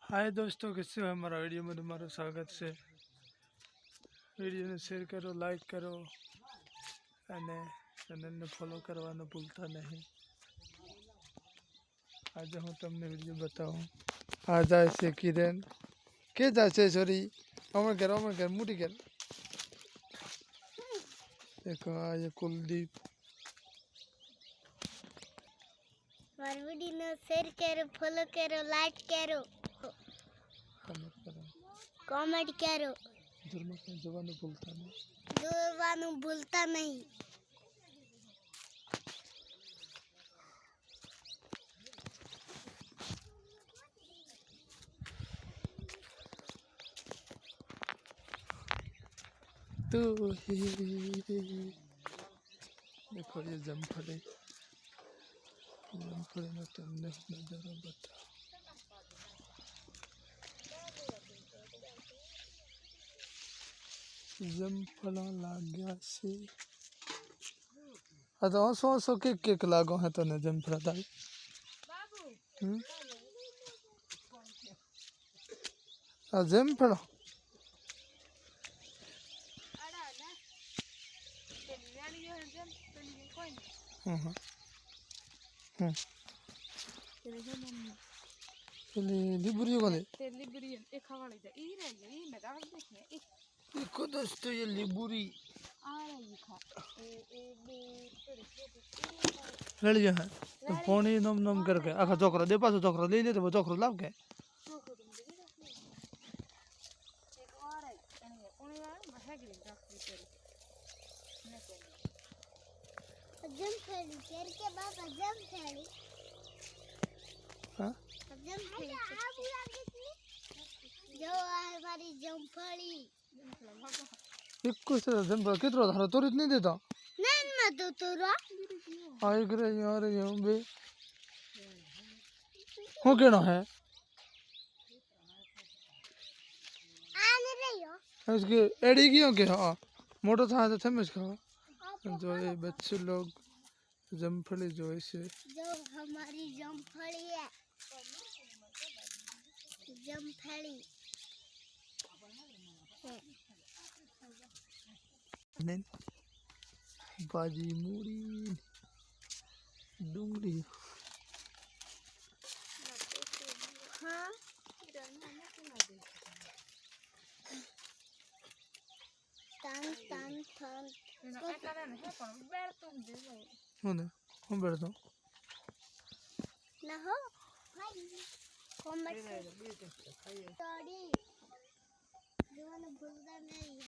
हाय दोस्तों, किससे हो हमारा वीडियो में तुम्हारा स्वागत है। वीडियो ने शेयर करो, लाइक करो અને ચેનલને ફોલો કરવાનું ભૂલતા નહીં। આજે હું તમને વિડીયો બતાવું। આ જાય છે કિરણ, કે જાય છે સોરી, અમે ઘર મોટી ઘર देखो। आ ये कुलदीप। મારી વિડીયોને શેર કરો, ફોલો કરો, લાઈક કરો, કોમેન્ટ કરો, જોવાનું ભૂલતા નહીં। तो देखो ये जमफली में तुमने नजारा बता। जमफला लाग गया से तो हसो हसो केक लागो है तो ने जमफला दाल जमफला लिबुरी वाले देखो दोस्तों, ये लिबुरी रलिया है तो पानी नम नम करके आखा चोकरा दे पास चोकरा ले तो वो चोकरा लाभ के જમફળી કેર કે બાપા જમફળી हाँ જમફળી જો આ મારી જમફળી एक को से जमफला कितना धारा तोरित नहीं देता ના ના તો તોરો आई करे यार ये बे हो केना है આને રહ્યો इसके एडी क्यों के हाँ मोटर था तो थमेस खा जो ये बच्चे लोग जमफली जो ऐसे जो हमारी जमफली है जमफली बाजी मूड़ी डूंगरी हाँ तन तन तन हम बैठता हूँ ना हो कमेंट करी जो भूलता नहीं।